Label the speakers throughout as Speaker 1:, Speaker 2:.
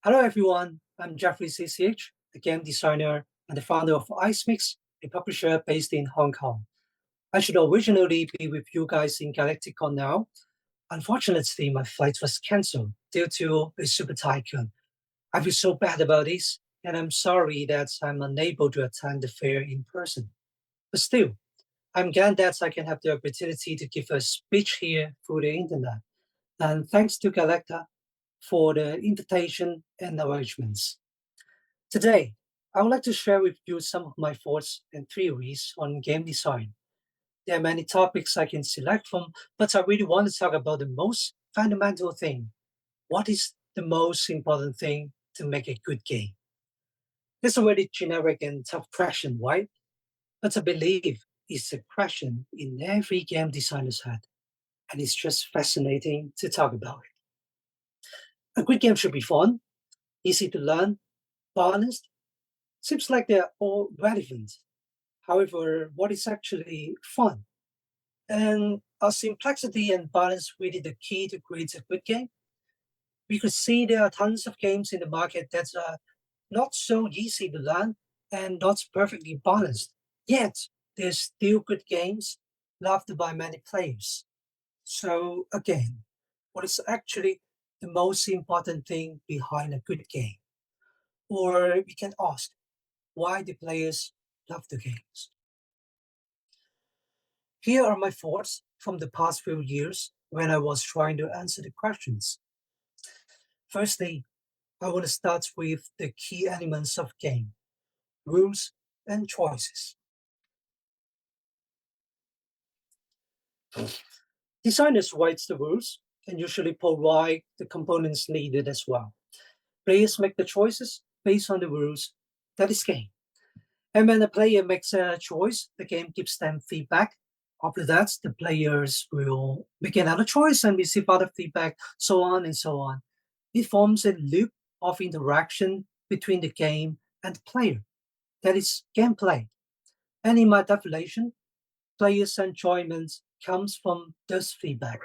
Speaker 1: Hello, everyone. I'm Jeffrey CCH, a game designer and the founder of IceMix, a publisher based in Hong Kong. I should originally be with you guys in Galacticon now. Unfortunately, my flight was cancelled due to a super tycoon. I feel so bad about this, and I'm sorry that I'm unable to attend the fair in person. But still, I'm glad that I can have the opportunity to give a speech here through the internet. And thanks to Galacta for the invitation and arrangements. Today, I would like to share with you some of my thoughts and theories on game design. There are many topics I can select from, but I really want to talk about the most fundamental thing. What is the most important thing to make a good game? It's a really generic and tough question, right? But I believe it's a question in every game designer's head, and it's just fascinating to talk about it. A good game should be fun, easy to learn, balanced. Seems like they're all relevant. However, what is actually fun? And are simplicity and balance really the key to create a good game? We could see there are tons of games in the market that are not so easy to learn and not perfectly balanced. Yet, there's still good games loved by many players. So, again, what is actually the most important thing behind a good game? Or we can ask, why do players love the games? Here are my thoughts from the past few years when I was trying to answer the questions. Firstly, I want to start with the key elements of game, rules and choices. Designers write the rules and usually provide the components needed as well. Players make the choices based on the rules. That is game. And when a player makes a choice, the game gives them feedback. After that, the players will make another choice and receive other feedback, so on and so on. It forms a loop of interaction between the game and the player. That is gameplay. And in my definition, players' enjoyment comes from this feedback.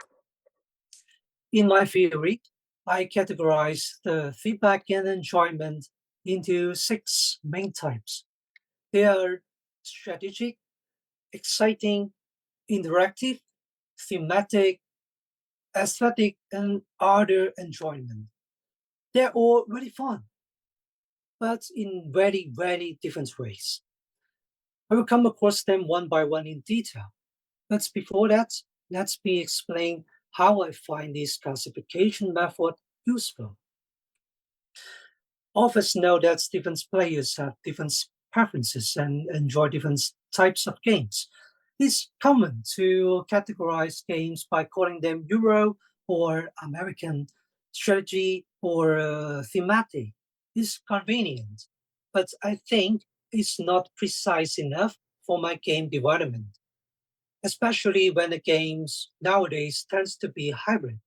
Speaker 1: In my theory, I categorize the feedback and enjoyment into six main types. They are strategic, exciting, interactive, thematic, aesthetic, and other enjoyment. They're all really fun, but in very, very different ways. I will come across them one by one in detail. But before that, let me explain how I find this classification method useful. All of us know that different players have different preferences and enjoy different types of games. It's common to categorize games by calling them Euro or American, strategy or thematic. It's convenient, but I think it's not precise enough for my game development, especially when the games nowadays tends to be hybrid.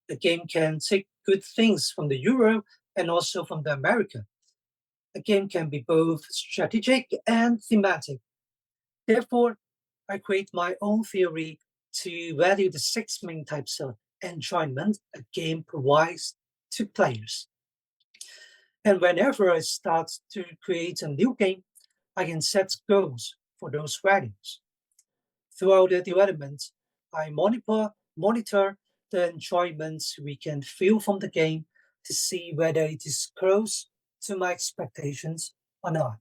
Speaker 1: The game can take good things from the Euro and also from the American. A game can be both strategic and thematic. Therefore, I create my own theory to value the six main types of enjoyment a game provides to players. And whenever I start to create a new game, I can set goals for those values. Throughout the development, I monitor the enjoyment we can feel from the game to see whether it is close to my expectations or not.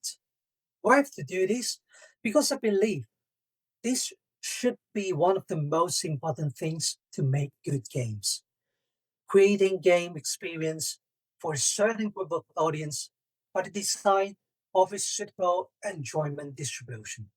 Speaker 1: Why have to do this? Because I believe this should be one of the most important things to make good games. Creating game experience for a certain group of audience by the design of a suitable enjoyment distribution.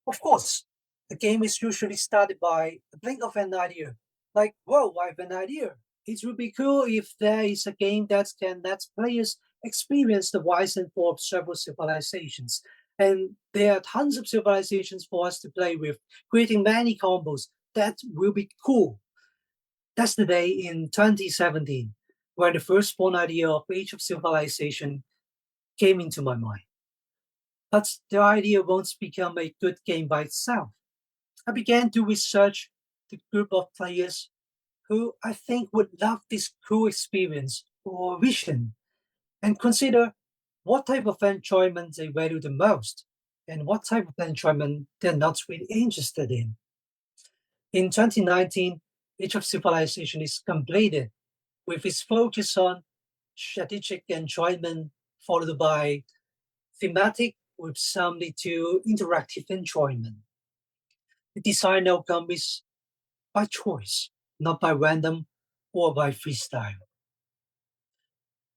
Speaker 1: Of course, the game is usually started by a blink of an idea. Like, whoa, I have an idea. It would be cool if there is a game that can let players experience the rise and fall of several civilizations. And there are tons of civilizations for us to play with, creating many combos. That will be cool. That's the day in 2017 where the first born idea of Age of Civilization came into my mind. But the idea won't become a good game by itself. I began to research the group of players who I think would love this cool experience or vision and consider what type of enjoyment they value the most and what type of enjoyment they're not really interested in. In 2019, Age of Civilization is completed with its focus on strategic enjoyment, followed by thematic with some lead to interactive enjoyment. The design outcome is by choice, not by random or by freestyle.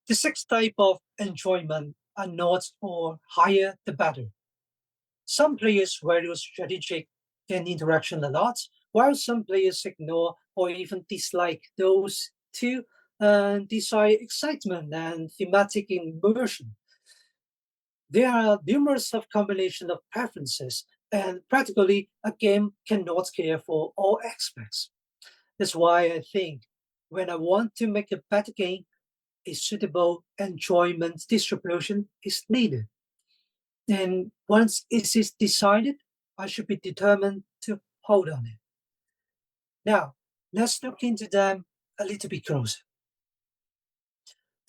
Speaker 1: The sixth type of enjoyment are not or higher the better. Some players value strategic and interaction a lot, while some players ignore or even dislike those two and desire excitement and thematic immersion. There are numerous of combination of preferences, and practically a game cannot care for all aspects. That's why I think when I want to make a better game, a suitable enjoyment distribution is needed. And once it is decided, I should be determined to hold on it. Now, let's look into them a little bit closer.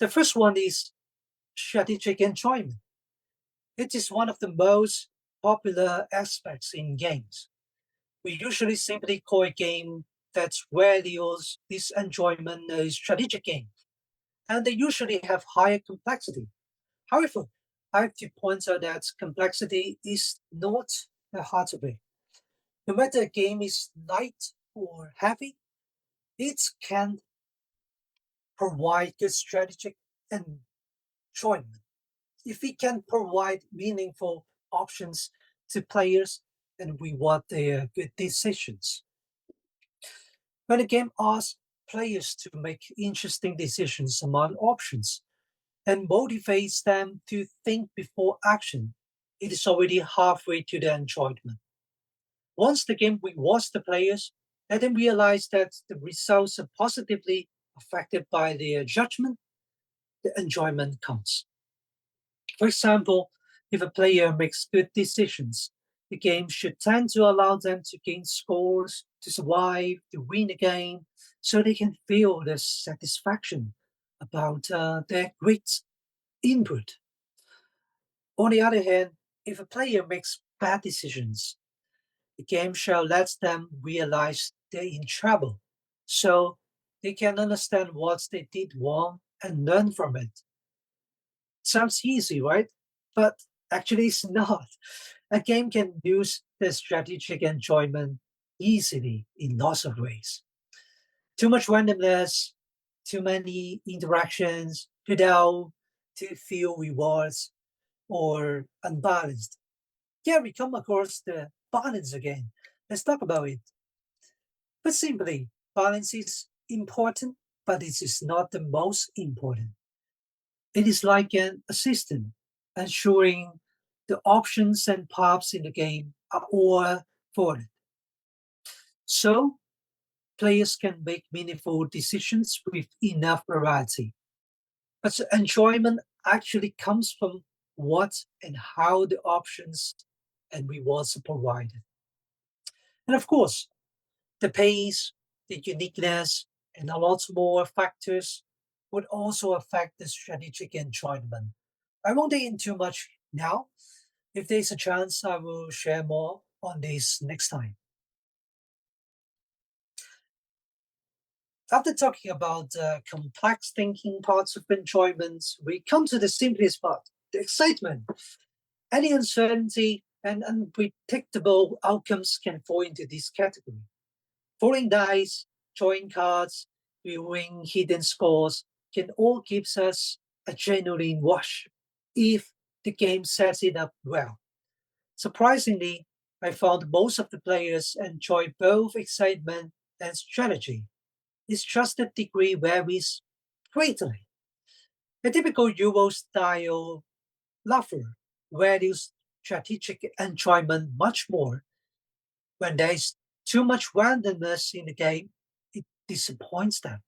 Speaker 1: The first one is strategic enjoyment. It is one of the most popular aspects in games. We usually simply call a game that values this enjoyment a strategic game, and they usually have higher complexity. However, I have to point out that complexity is not a hard to break. No matter a game is light or heavy, it can provide good strategic enjoyment. If we can provide meaningful options to players and we want their good decisions. When a game asks players to make interesting decisions among options and motivates them to think before action, it is already halfway to the enjoyment. Once the game rewards the players, let them realize that the results are positively affected by their judgment, the enjoyment comes. For example, if a player makes good decisions, the game should tend to allow them to gain scores, to survive, to win the game, so they can feel the satisfaction about their great input. On the other hand, if a player makes bad decisions, the game shall let them realize they're in trouble, so they can understand what they did wrong and learn from it. Sounds easy, right? But actually, it's not. A game can use the strategic enjoyment easily in lots of ways. Too much randomness, too many interactions, without too few rewards, or unbalanced. Yeah, we come across the balance again. Let's talk about it. But simply, balance is important, but it is not the most important. It is like an assistant, ensuring the options and paths in the game are all forwarded. So, players can make meaningful decisions with enough variety. But the enjoyment actually comes from what and how the options and rewards are provided. And of course, the pace, the uniqueness, and a lot more factors would also affect the strategic enjoyment. I won't dig in too much now. If there's a chance, I will share more on this next time. After talking about the complex thinking parts of enjoyment, we come to the simplest part, the excitement. Any uncertainty and unpredictable outcomes can fall into this category. Rolling dice, drawing cards, viewing hidden scores can all give us a genuine rush if the game sets it up well. Surprisingly, I found most of the players enjoy both excitement and strategy. Its just the degree varies greatly. A typical Euro style lover values strategic enjoyment much more. When there is too much randomness in the game, it disappoints them.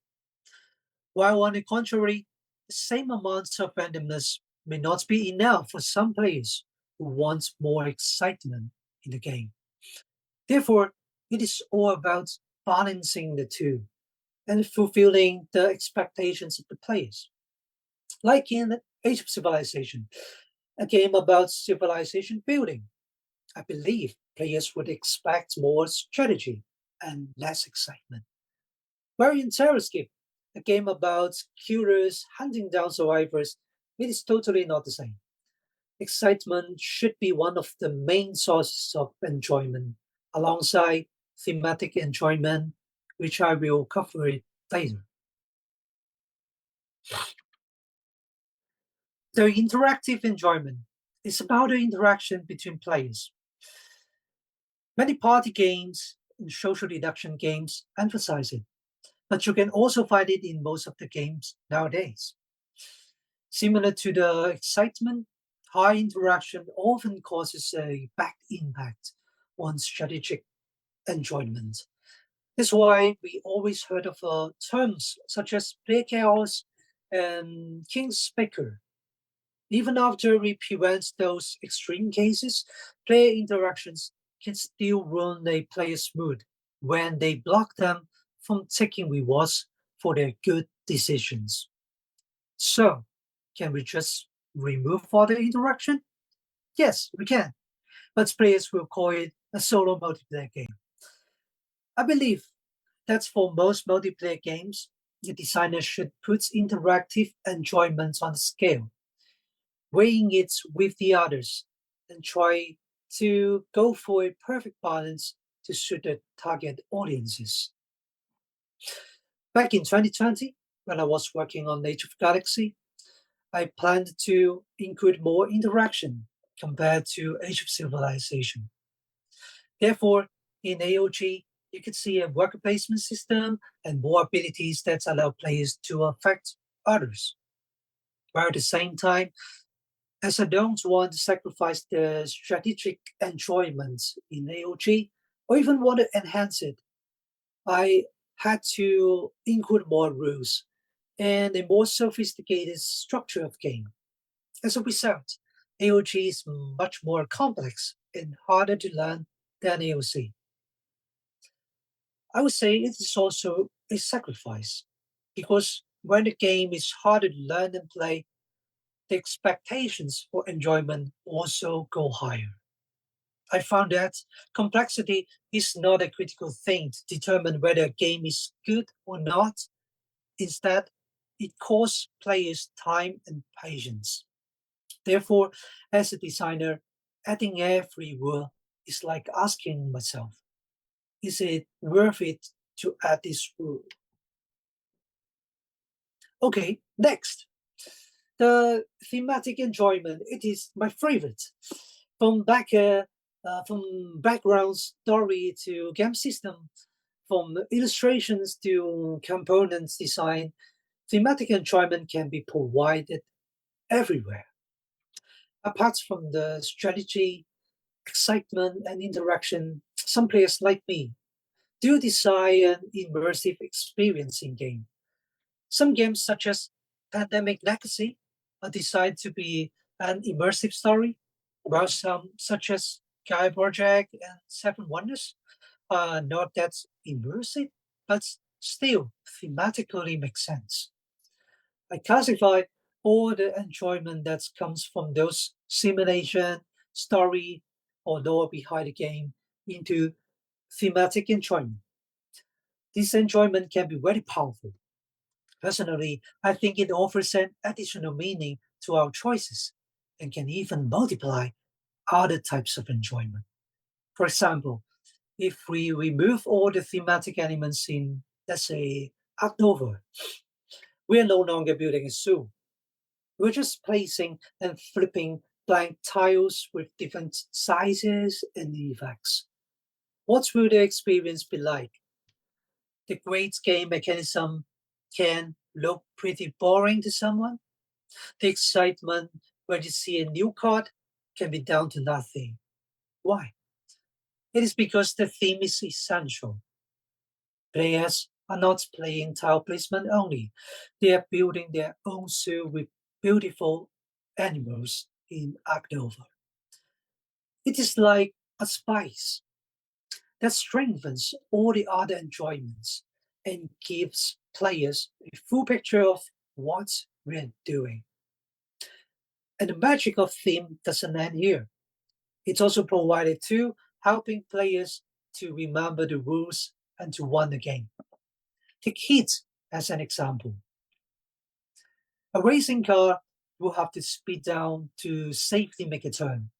Speaker 1: While on the contrary, the same amount of randomness may not be enough for some players who want more excitement in the game. Therefore, it is all about balancing the two and fulfilling the expectations of the players. Like in Age of Civilization, a game about civilization building. I believe players would expect more strategy and less excitement. Where in Terrascape, a game about killers hunting down survivors, it is totally not the same. Excitement should be one of the main sources of enjoyment, alongside thematic enjoyment, which I will cover it later. The interactive enjoyment is about the interaction between players. Many party games and social deduction games emphasize it, but you can also find it in most of the games nowadays. Similar to the excitement, high interaction often causes a back impact on strategic enjoyment. That's why we always heard of terms such as play chaos and King's Speaker. Even after we prevent those extreme cases, player interactions can still ruin a player's mood when they block them from taking rewards for their good decisions. So, can we just remove all the interaction? Yes, we can, but players will call it a solo multiplayer game. I believe that for most multiplayer games, the designer should put interactive enjoyment on the scale, weighing it with the others, and try to go for a perfect balance to suit the target audiences. Back in 2020, when I was working on Age of Galaxy, I planned to include more interaction compared to Age of Civilization. Therefore, in AOG, you could see a worker placement system and more abilities that allow players to affect others. While at the same time, as I don't want to sacrifice the strategic enjoyment in AOG, or even want to enhance it, I had to include more rules and a more sophisticated structure of game. As a result, AOG is much more complex and harder to learn than AOC. I would say it is also a sacrifice because when the game is harder to learn and play, the expectations for enjoyment also go higher. I found that complexity is not a critical thing to determine whether a game is good or not. Instead, it costs players time and patience. Therefore, as a designer, adding every rule is like asking myself, is it worth it to add this rule? Okay, next. The thematic enjoyment, it is my favorite. From from background story to game system, from illustrations to components design, thematic enjoyment can be provided everywhere. Apart from the strategy, excitement, and interaction, some players like me do desire an immersive experience in game. Some games, such as Pandemic Legacy, are designed to be an immersive story, while some, such as Gaia Project and Seven Wonders, are not that immersive, but still thematically make sense. I classify all the enjoyment that comes from those simulation, story, or lore behind the game into thematic enjoyment. This enjoyment can be very powerful. Personally, I think it offers an additional meaning to our choices and can even multiply other types of enjoyment. For example, if we remove all the thematic elements in, let's say, Art Nouveau, we are no longer building a zoo. We're just placing and flipping blank tiles with different sizes and effects. What will the experience be like? The great game mechanism can look pretty boring to someone. The excitement when you see a new card can be down to nothing. Why? It is because the theme is essential. Players are not playing tile placement only, they are building their own zoo with beautiful animals in October. It is like a spice that strengthens all the other enjoyments and gives players a full picture of what we're doing. And the magic of theme doesn't end here. It's also provided to helping players to remember the rules and to win the game. Take Heat as an example. A racing car will have to speed down to safely make a turn.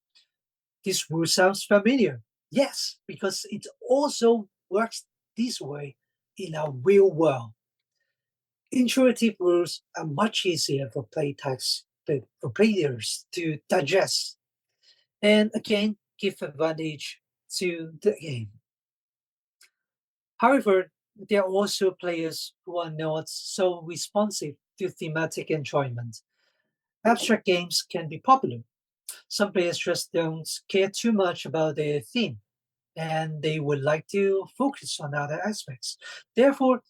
Speaker 1: This rule sounds familiar. Yes, because it also works this way in our real world. Intuitive rules are much easier for for players to digest and again give advantage to the game. However, there are also players who are not so responsive to thematic enjoyment. Abstract games can be popular. Some players just don't care too much about their theme and they would like to focus on other aspects. Therefore,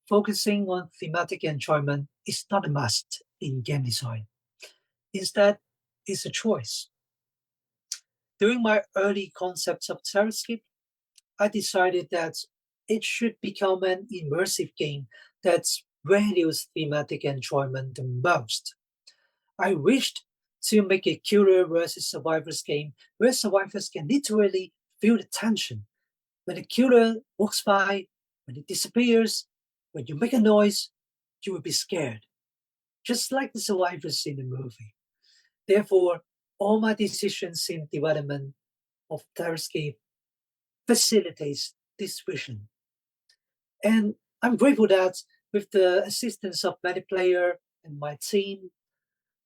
Speaker 1: focusing on thematic enjoyment is not a must in game design. Instead, it's a choice. During my early concepts of Terrascape, I decided that it should become an immersive game that values thematic enjoyment the most. I wished to make a killer versus survivors game where survivors can literally feel the tension. When the killer walks by, when it disappears, when you make a noise, you will be scared, just like the survivors in the movie. Therefore, all my decisions in development of Terrascape facilitates this vision. And I'm grateful that with the assistance of many players and my team,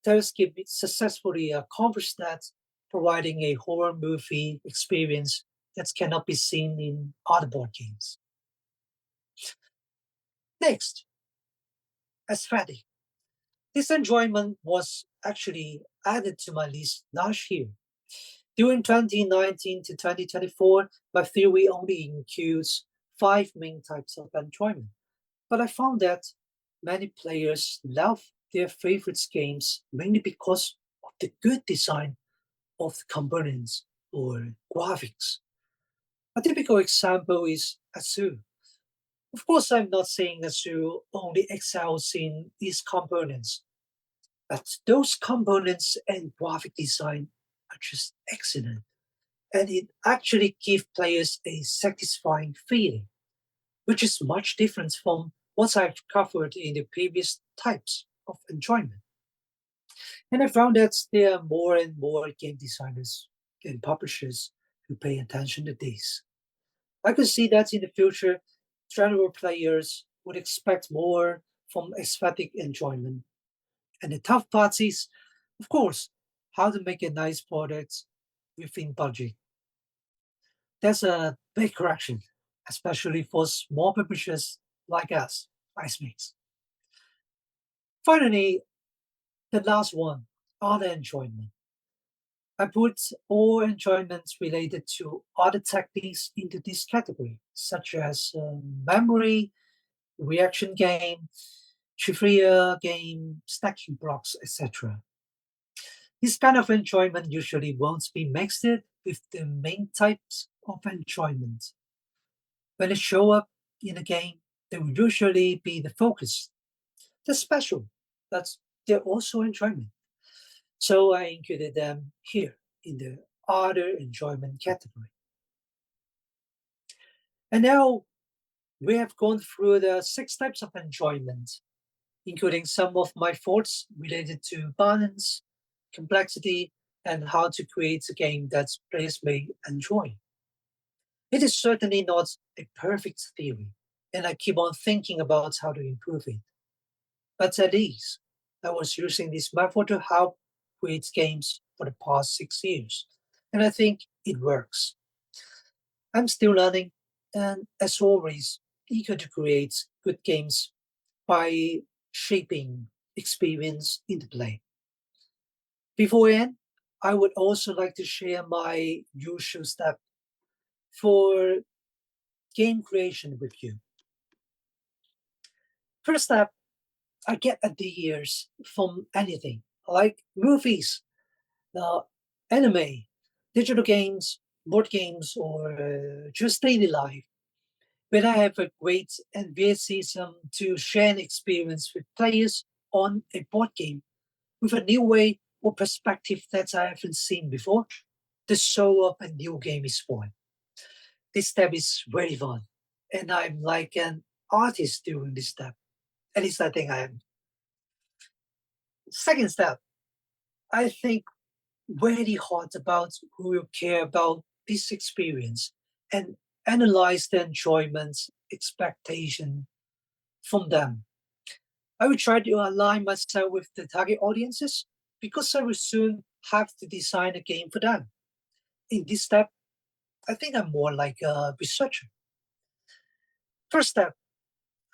Speaker 1: Terrascape successfully accomplished that, providing a horror movie experience that cannot be seen in other board games. Next, aesthetic. This enjoyment was actually added to my list last year. During 2019 to 2024, my theory only includes five main types of enjoyment. But I found that many players love their favorite games mainly because of the good design of the components or graphics. A typical example is Azure. Of course, I'm not saying Azure only excels in its components, but those components and graphic design are just excellent. And it actually gives players a satisfying feeling, which is much different from what I've covered in the previous types of enjoyment. And I found that there are more and more game designers and publishers who pay attention to this. I could see that in the future, general players would expect more from aesthetic enjoyment. And the tough part is, of course, how to make a nice product within budget. That's a big correction, especially for small publishers like us, Ice Mix. Finally, the last one, other enjoyment. I put all enjoyments related to other techniques into this category, such as memory, reaction game, trivia game, stacking blocks, etc. This kind of enjoyment usually won't be mixed with the main types of enjoyment. When they show up in a game, they will usually be the focus. They're special, but they're also enjoyment. So I included them here in the other enjoyment category. And now we have gone through the six types of enjoyment, including some of my thoughts related to balance, complexity, and how to create a game that players may enjoy. It is certainly not a perfect theory, and I keep on thinking about how to improve it. But at least I was using this method to help create games for the past 6 years, and I think it works. I'm still learning, and as always, eager to create good games by shaping experience into play. Before I end, I would also like to share my usual step for game creation with you. First step, I get ideas from anything, like movies, uh, anime, digital games, board games, or just daily life. When I have a great enthusiasm to share an experience with players on a board game with a new way or perspective that I haven't seen before to show up a new game is fun. This step is very fun, and I'm like an artist doing this step. At least I think I am. Second step, I think very hard about who will care about this experience and analyze the enjoyment expectation from them. I will try to align myself with the target audiences because I will soon have to design a game for them. In this step, I think I'm more like a researcher. First step,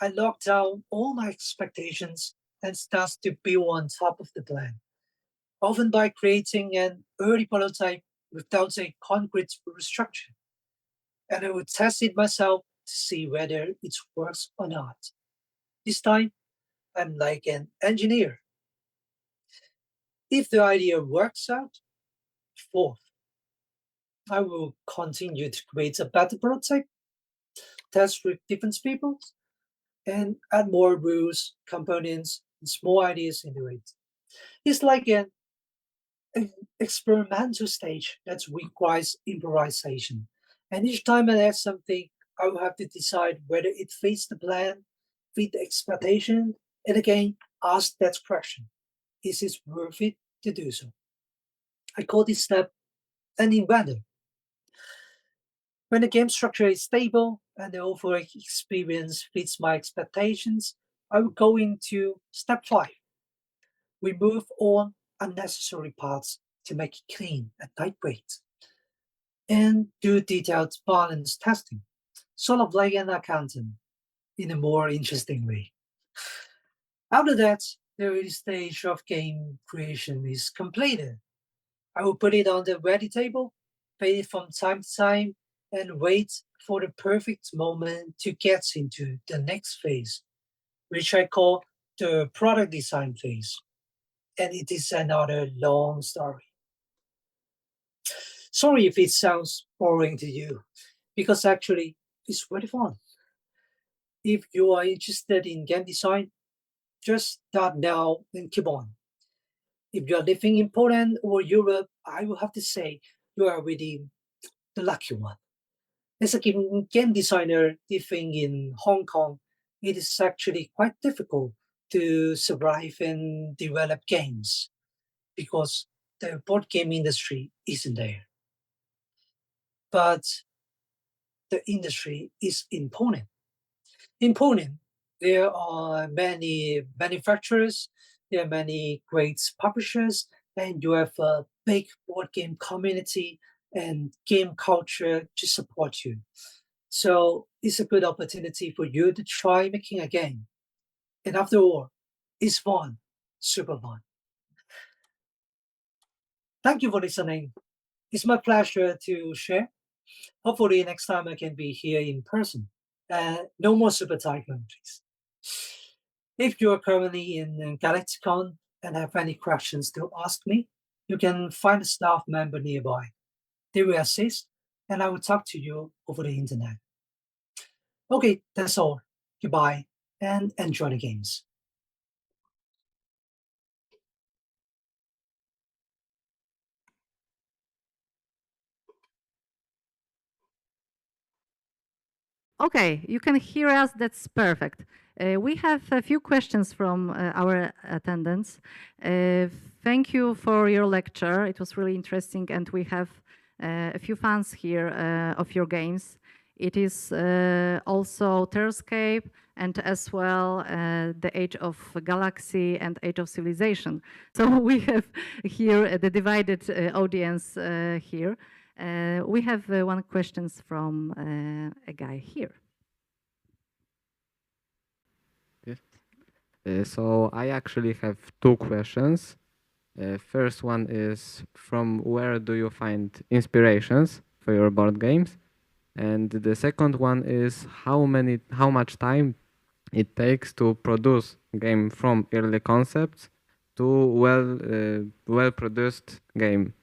Speaker 1: I lock down all my expectations and start to build on top of the plan, often by creating an early prototype without a concrete structure. And I will test it myself to see whether it works or not. This time, I'm like an engineer. If the idea works out, fourth, I will continue to create a better prototype, test with different people, and add more rules, components, and small ideas into it. It's like an experimental stage that requires improvisation. And each time I add something, I will have to decide whether it fits the plan, fit the expectation, and again, ask that question. Is it worth it to do so? I call this step an inventor. When the game structure is stable and the overall experience fits my expectations, I will go into step 5. Remove all unnecessary parts to make it clean and lightweight. And do detailed balance testing, sort of like an accountant, in a more interesting way. After that, the early stage of game creation is completed. I will put it on the ready table, play it from time to time, and wait for the perfect moment to get into the next phase, which I call the product design phase. And it is another long story. Sorry if it sounds boring to you, because actually it's very fun. If you are interested in game design, just start now and keep on. If you are living in Poland or Europe, I will have to say you are really the lucky one. As a game designer living in Hong Kong, it is actually quite difficult to survive and develop games because the board game industry isn't there. But the industry is in Poland. In Poland, there are many manufacturers, there are many great publishers, and you have a big board game community and game culture to support you. So it's a good opportunity for you to try making a game. And after all, it's fun, super fun. Thank you for listening. It's my pleasure to share. Hopefully, next time I can be here in person. No more super tycoon, please. If you are currently in Galacticon and have any questions to ask me, you can find a staff member nearby. They will assist, and I will talk to you over the internet. Okay, that's all. Goodbye, and enjoy the games.
Speaker 2: Okay, you can hear us. That's perfect. We have a few questions from our attendants. Thank you for your lecture. It was really interesting, and we have a few fans here of your games. It is also Terrascape and as well the Age of Galaxy and Age of Civilization. So we have here the divided audience here. We have one question from a guy here.
Speaker 3: Yes. So I actually have two questions. First one is, from where do you find inspirations for your board games? And the second one is, how much time it takes to produce a game from early concepts to well produced game.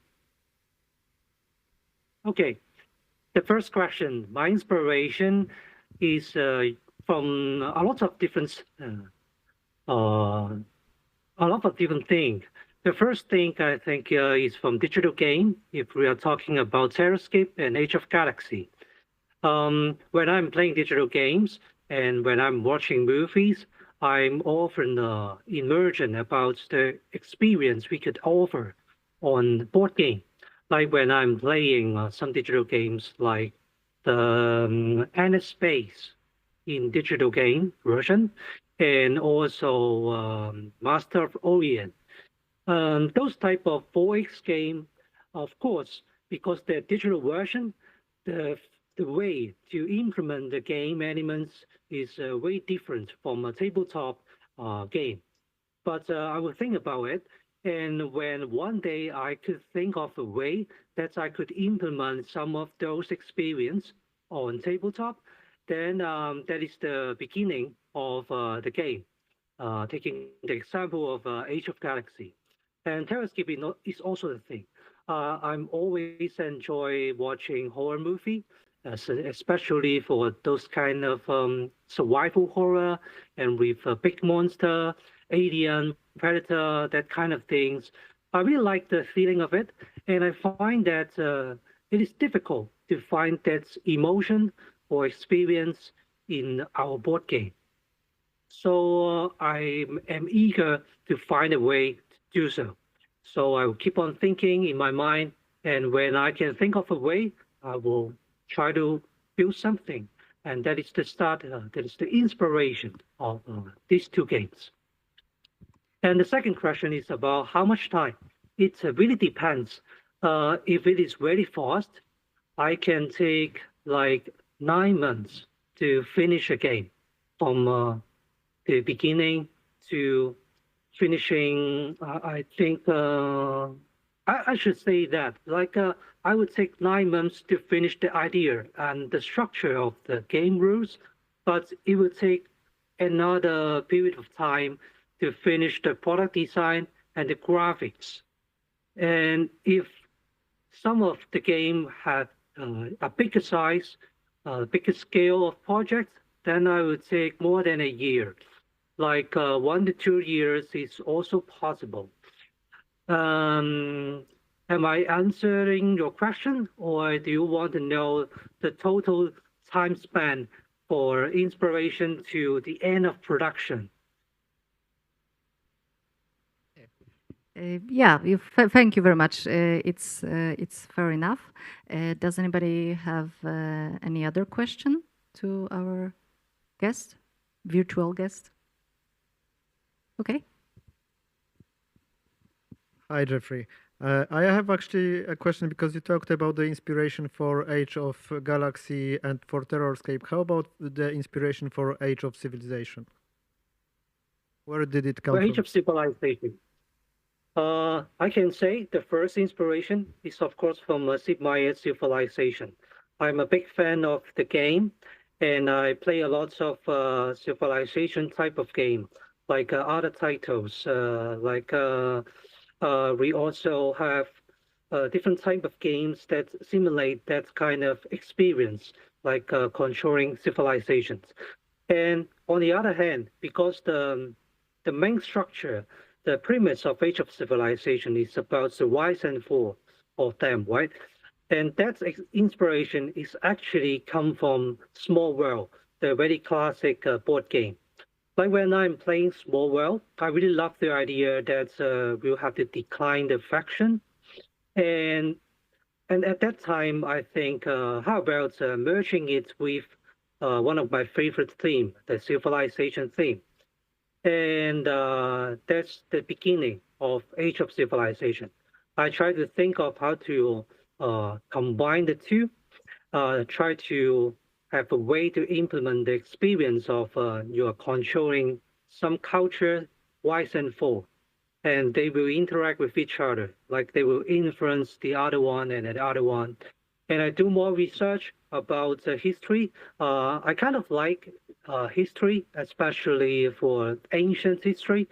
Speaker 1: Okay. The first question, my inspiration is from a lot of different things. The first thing I think is from digital game, if we are talking about Terrascape and Age of Galaxy. When I'm playing digital games and when I'm watching movies, I'm often immersion about the experience we could offer on board game. Like when I'm playing some digital games like the Endless Space in digital game version, and also Master of Orient. Those type of 4X game, of course, because the digital version, the the way to implement the game elements is way different from a tabletop game. But I will think about it. And when one day I could think of a way that I could implement some of those experience on tabletop, then that is the beginning of the game. Taking the example of Age of Galaxy. And Terrascape is also the thing. I'm always enjoy watching horror movie, especially for those kind of survival horror and with a big monster, alien, predator, that kind of things. I really like the feeling of it, and I find that it is difficult to find that emotion or experience in our board game. So I am eager to find a way to do so. So I will keep on thinking in my mind, and when I can think of a way, I will try to build something. And that is the start, that is the inspiration of these two games. And the second question is about how much time. It really depends. If it is very fast, I can take like 9 months to finish a game from the beginning to finishing. I think I should say that like I would take 9 months to finish the idea and the structure of the game rules, but it would take another period of time to finish the product design and the graphics. And if some of the game had a bigger size, bigger scale of project, then I would take more than a year. Like 1 to 2 years is also possible. Am I answering your question, or do you want to know the total time span for inspiration to the end of production?
Speaker 2: Yeah, thank you very much. It's fair enough. Does anybody have any other question to our guest, virtual guest? Okay.
Speaker 4: Hi, Jeffrey. I have actually a question because you talked about the inspiration for Age of Galaxy and for Terrorscape. How about the inspiration for Age of Civilization? Where did it come
Speaker 1: For
Speaker 4: from?
Speaker 1: Age of Civilization, I can say the first inspiration is, of course, from Sid Meier's Civilization. I'm a big fan of the game, and I play a lot of Civilization type of game, like other titles. We also have different type of games that simulate that kind of experience, like controlling civilizations. And on the other hand, because the main structure, the premise of Age of Civilization is about the rise and fall of them, right? And that inspiration is actually come from Small World, the very classic board game. Like when I'm playing Small World, I really love the idea that we'll have to decline the faction. And at that time, I think, how about merging it with one of my favorite theme, the civilization theme. And that's the beginning of Age of Civilization. I try to think of how to combine the two, try to have a way to implement the experience of you're controlling some culture, rise and fall. And they will interact with each other, like they will influence the other one and the other one. And I do more research about history. I kind of like history, especially for ancient history.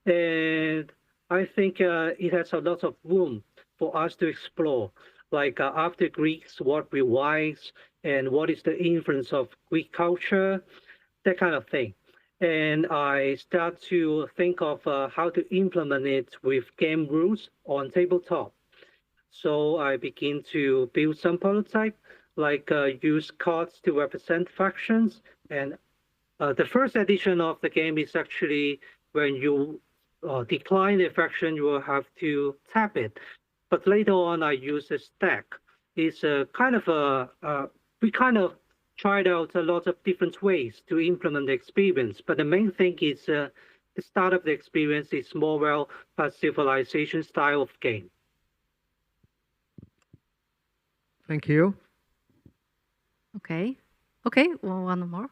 Speaker 1: And I think it has a lot of room for us to explore. Like after Greeks, what revives and what is the influence of Greek culture, that kind of thing. and I start to think of how to implement it with game rules on tabletop. So I begin to build some prototype, like use cards to represent factions. And the first edition of the game is actually when you decline a faction, you will have to tap it. But later on, I use a stack. It's a kind of we kind of tried out a lot of different ways to implement the experience. But the main thing is the start of the experience is more well a civilization style of game.
Speaker 4: Thank you.
Speaker 2: Okay. Okay, one more.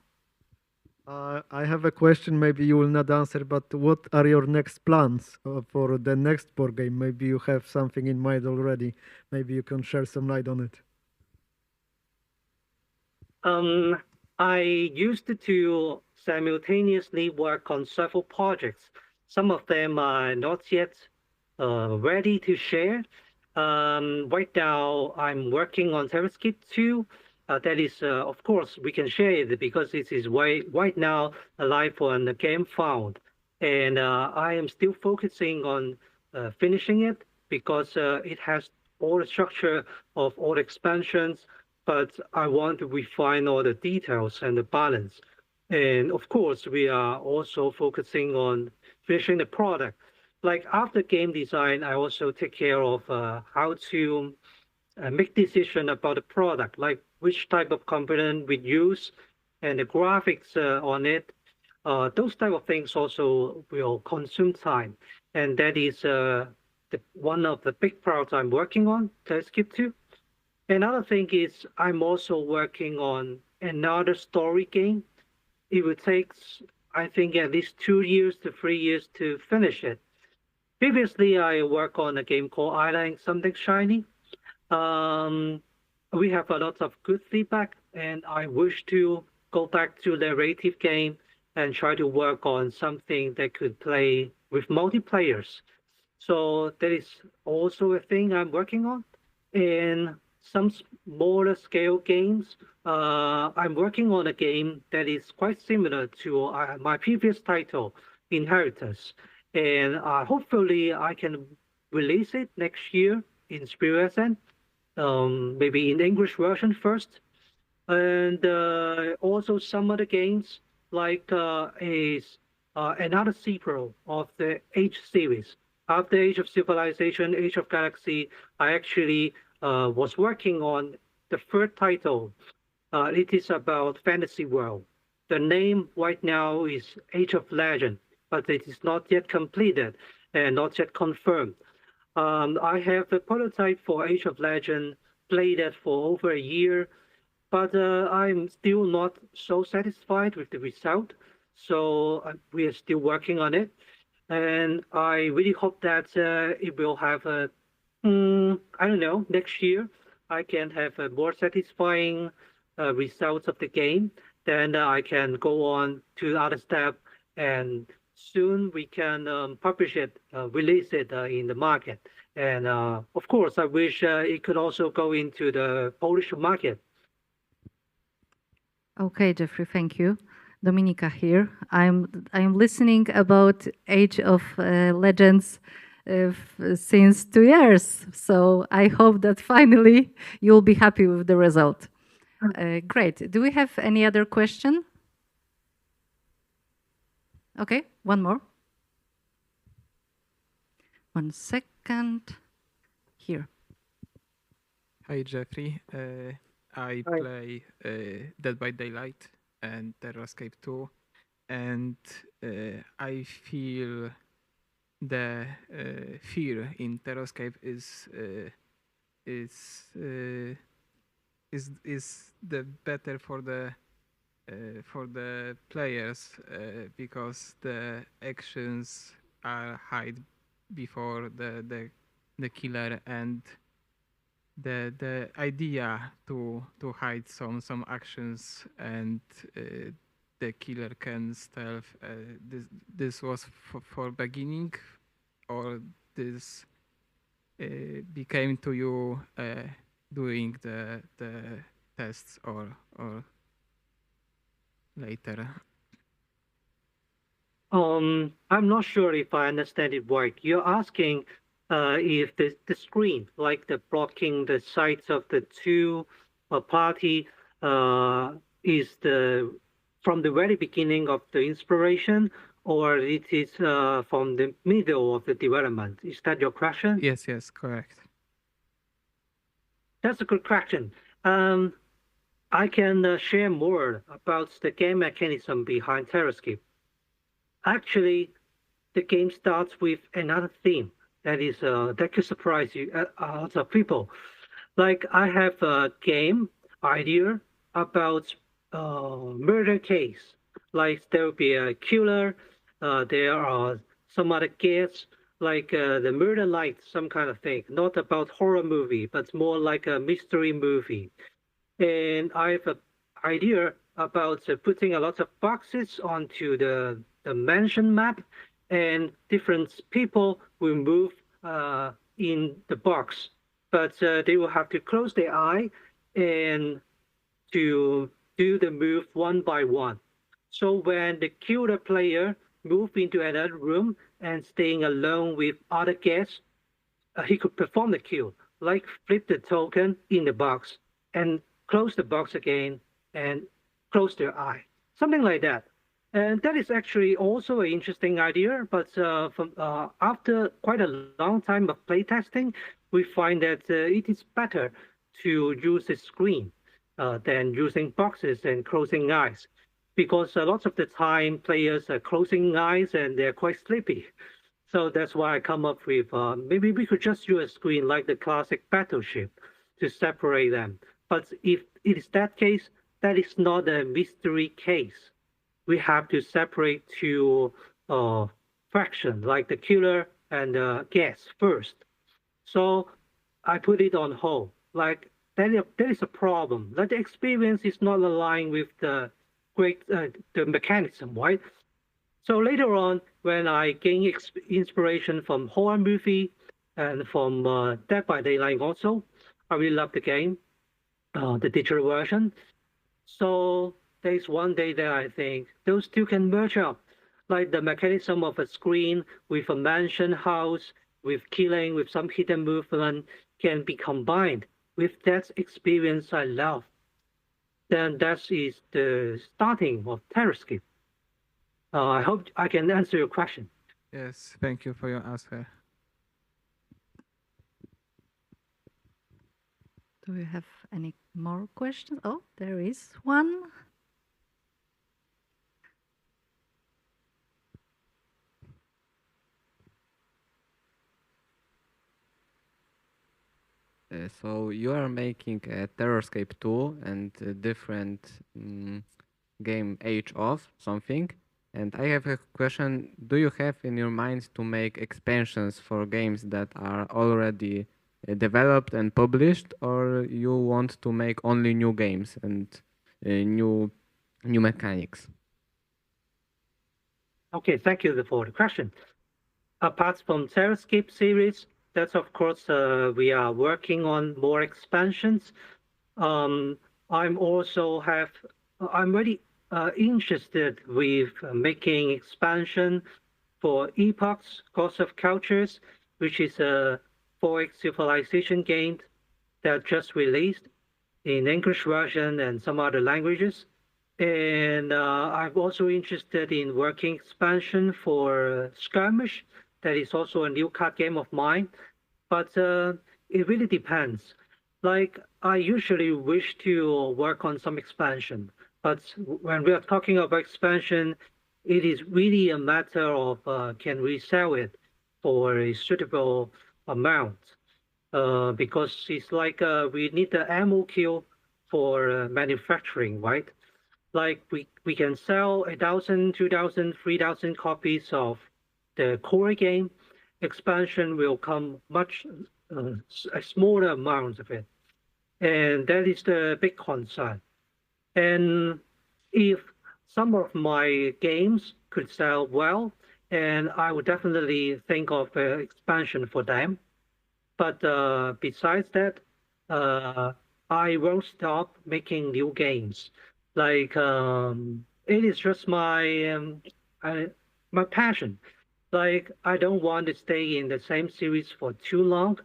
Speaker 4: I have a question. Maybe you will not answer, but what are your next plans for the next board game? Maybe you have something in mind already. Maybe you can share some light on it.
Speaker 1: I used to simultaneously work on several projects. Some of them are not yet ready to share. Right now, I'm working on TerraScape 2. That is, of course, we can share it because it is right now alive on the Game Found. And I am still focusing on finishing it because it has all the structure of all the expansions, but I want to refine all the details and the balance. And of course, we are also focusing on finishing the product. Like after game design, I also take care of how to make decision about the product, like which type of component we use and the graphics on it. Those type of things also will consume time. And that is one of the big projects I'm working on, TerraScape 2. Another thing is I'm also working on another story game. It will take, I think, at least 2 years to 3 years to finish it. Previously, I worked on a game called Island Something Shiny. Um, we have a lot of good feedback, and I wish to go back to the narrative game and try to work on something that could play with multiplayers. So that is also a thing I'm working on. And some smaller scale games, I'm working on a game that is quite similar to my previous title, Inheritors. And hopefully I can release it next year in Spirit SN, maybe in English version first. And also some other games like another sequel of the Age series. After Age of Civilization, Age of Galaxy, I actually was working on the third title. It is about fantasy world. The name right now is Age of Legend, but it is not yet completed and not yet confirmed. I have a prototype for Age of Legend, played it for over a year, but I'm still not so satisfied with the result. So we are still working on it, and I really hope that it will have a, I don't know, next year I can have a more satisfying results of the game. Then I can go on to the other step, and soon we can publish it, release it in the market. And of course, I wish it could also go into the Polish market.
Speaker 2: Okay, Jeffrey, thank you. Dominika here. I'm listening about Age of Legends since 2 years. So I hope that finally you'll be happy with the result. Great. Do we have any other question? Okay, one more. 1 second. Here.
Speaker 5: Hi, Jeffrey. I
Speaker 1: Hi.
Speaker 5: play Dead by Daylight and TerraScape 2, and I feel the fear in TerraScape is the better for the players because the actions are hide before the killer, and the idea to hide some actions and the killer can stealth. This was for beginning, or this became to you doing the tests or later?
Speaker 1: I'm not sure if I understand it right. You're asking if the screen, like the blocking the sides of the two party, is the from the very beginning of the inspiration, or it is from the middle of the development. Is that your question?
Speaker 5: Yes, yes, correct.
Speaker 1: That's a good question. I can share more about the game mechanism behind Terrascape. Actually, the game starts with another theme that could surprise you, a lot of people. Like I have a game idea about murder case. Like there will be a killer. There are some other guests, like the murder night, some kind of thing. Not about horror movie, but more like a mystery movie. And I have an idea about putting a lot of boxes onto the mansion map, and different people will move in the box, but they will have to close their eye and to do the move one by one. So when the killer player move into another room and staying alone with other guests, he could perform the kill, like flip the token in the box and close the box again and close their eye, something like that. And that is actually also an interesting idea. But after quite a long time of playtesting, we find that it is better to use a screen than using boxes and closing eyes, because a lot of the time players are closing eyes and they're quite sleepy. So that's why I come up with maybe we could just use a screen like the classic Battleship to separate them. But if it is that case, that is not a mystery case. We have to separate two factions, like the killer and the guest first. So I put it on hold. Like that is a problem. Like the experience is not aligned with the the mechanism, right? So later on, when I gain inspiration from horror movie and from Dead by Daylight also, I really love the game, the digital version. So there's one day that I think those two can merge up, like the mechanism of a screen with a mansion house, with killing, with some hidden movement can be combined with that experience I love. Then that is the starting of Terrascape. I hope I can answer your question.
Speaker 5: Yes, thank you for your answer.
Speaker 2: Do you have any more questions? Oh, there is one.
Speaker 3: So you are making a Terrorscape 2 and a different game Age of something. And I have a question. Do you have in your mind to make expansions for games that are already developed and published, or you want to make only new games and new mechanics?
Speaker 1: Okay, thank you for the question. Apart from Terrascape series, that's of course we are working on more expansions. I'm really interested with making expansion for Epochs, Course of Cultures, which is a 4X civilization game that just released in English version and some other languages. And I'm also interested in working expansion for Skirmish. That is also a new card game of mine. But it really depends. Like I usually wish to work on some expansion, but when we are talking about expansion, it is really a matter of can we sell it for a suitable amount? Because it's like we need the ammo kill for manufacturing, right? Like we can sell 1,000, 2,000, 3,000 copies of the core game. Expansion will come much a smaller amount of it, and that is the big concern. And if some of my games could sell well, and I would definitely think of expansion for them. But besides that, I won't stop making new games. Like it is just my my passion. Like I don't want to stay in the same series for too long.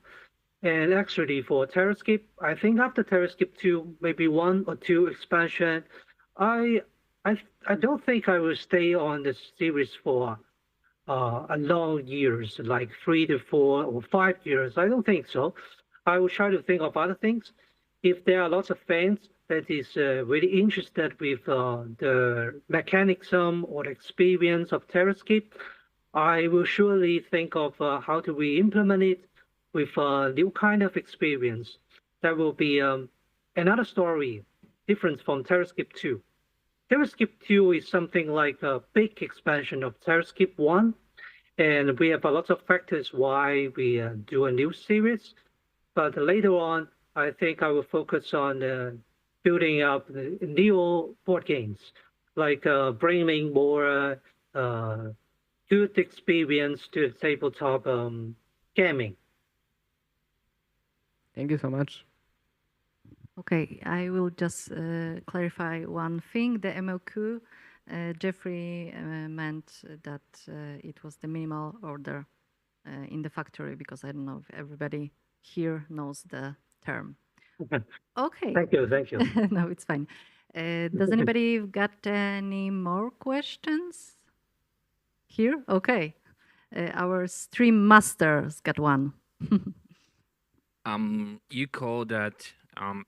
Speaker 1: And actually, for Terrascape, I think after Terrascape 2, maybe one or two expansion, I I don't think I will stay on the series for a long years, like 3 to 4 or 5 years. I don't think so. I will try to think of other things. If there are lots of fans that is really interested with the mechanism or the experience of Terrascape, I will surely think of how do we implement it with a new kind of experience. That will be another story, different from Terrascape 2. Terrascape 2 is something like a big expansion of Terrascape 1, and we have a lot of factors why we do a new series. But later on, I think I will focus on building up the new board games, like bringing more good experience to tabletop gaming.
Speaker 3: Thank you so much.
Speaker 2: Okay, I will just clarify one thing. The MOQ, Jeffrey meant that it was the minimal order in the factory, because I don't know if everybody here knows the term. Okay.
Speaker 1: Thank you, thank you.
Speaker 2: No, it's fine. Does anybody got any more questions here? Okay. Our stream master's got one.
Speaker 6: You call that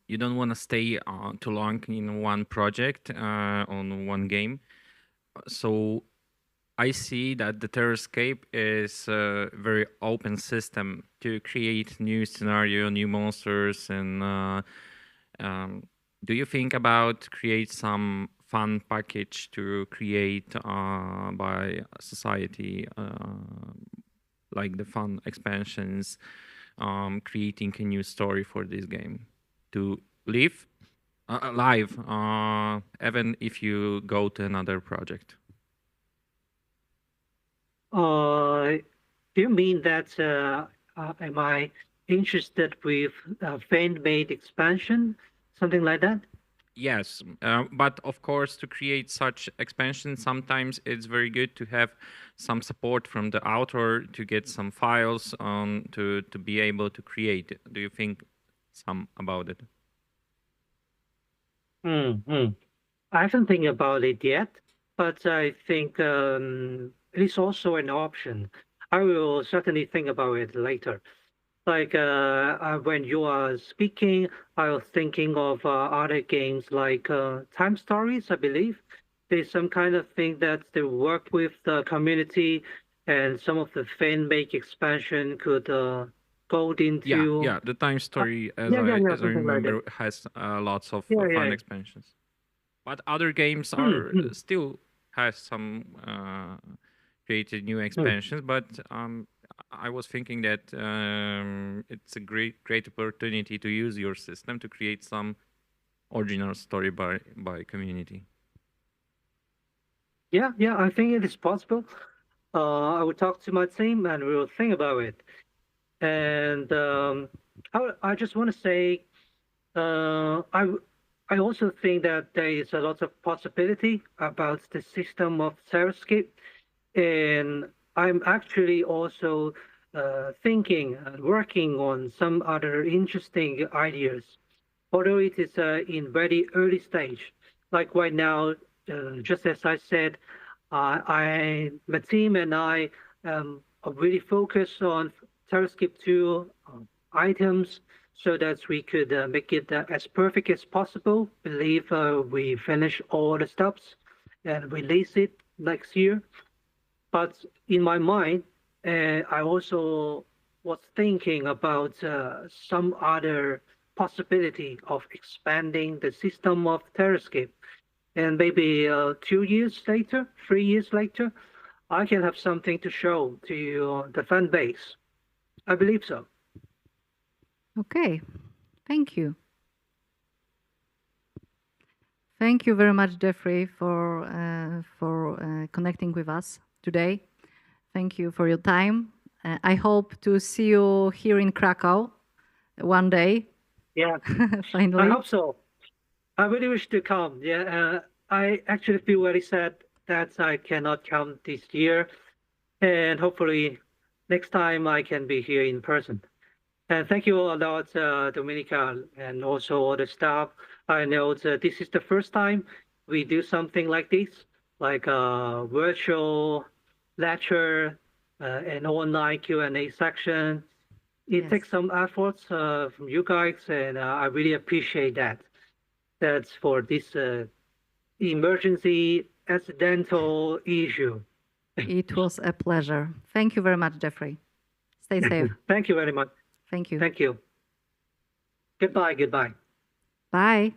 Speaker 6: you don't want to stay too long in one project on one game. So I see that the Terrascape is a very open system to create new scenario, new monsters, and do you think about create some fun package to create by society, like the fun expansions, creating a new story for this game to live live, even if you go to another project?
Speaker 1: Do you mean that am I interested with fan-made expansion, something like that?
Speaker 6: Yes, but of course, to create such expansion, sometimes it's very good to have some support from the author to get some files to be able to create it. Do you think some about it?
Speaker 1: I haven't think about it yet, but I think it is also an option. I will certainly think about it later. Like when you are speaking, I was thinking of other games like Time Stories, I believe. There's some kind of thing that they work with the community, and some of the fan-make expansion could go into.
Speaker 6: Yeah. The Time Story, as
Speaker 1: yeah,
Speaker 6: I
Speaker 1: something like
Speaker 6: remember,
Speaker 1: that.
Speaker 6: has lots of
Speaker 1: Yeah,
Speaker 6: fun
Speaker 1: yeah.
Speaker 6: expansions. But other games are still has some created new expansions. But I was thinking that it's a great opportunity to use your system to create some original story by community.
Speaker 1: Yeah, I think it is possible. I will talk to my team and we will think about it. And I just want to say, I also think that there is a lot of possibility about the system of Terrascape, and I'm actually also thinking and working on some other interesting ideas, although it is in very early stage. Like right now, just as I said, my team and I are really focused on Terrascape 2 items so that we could make it as perfect as possible. Believe we finish all the steps and release it next year. But in my mind, I also was thinking about some other possibility of expanding the system of Terrascape. And maybe 2 years later, 3 years later, I can have something to show to the fan base. I believe so.
Speaker 2: Okay, thank you. Thank you very much, Jeffrey, for connecting with us today. Thank you for your time. I hope to see you here in Krakow one day.
Speaker 1: Yeah,
Speaker 2: finally.
Speaker 1: I hope so. I really wish to come. Yeah, I actually feel very sad that I cannot come this year, and hopefully next time I can be here in person. And thank you a lot, Dominica, and also all the staff. I know that this is the first time we do something like this, like a virtual lecture, an online Q&A section. It
Speaker 2: Yes.
Speaker 1: takes some efforts from you guys, and I really appreciate that. That's for this emergency accidental issue.
Speaker 2: It was a pleasure. Thank you very much, Jeffrey. Stay safe.
Speaker 1: Thank you very much.
Speaker 2: Thank you.
Speaker 1: Thank you. Goodbye. Goodbye.
Speaker 2: Bye.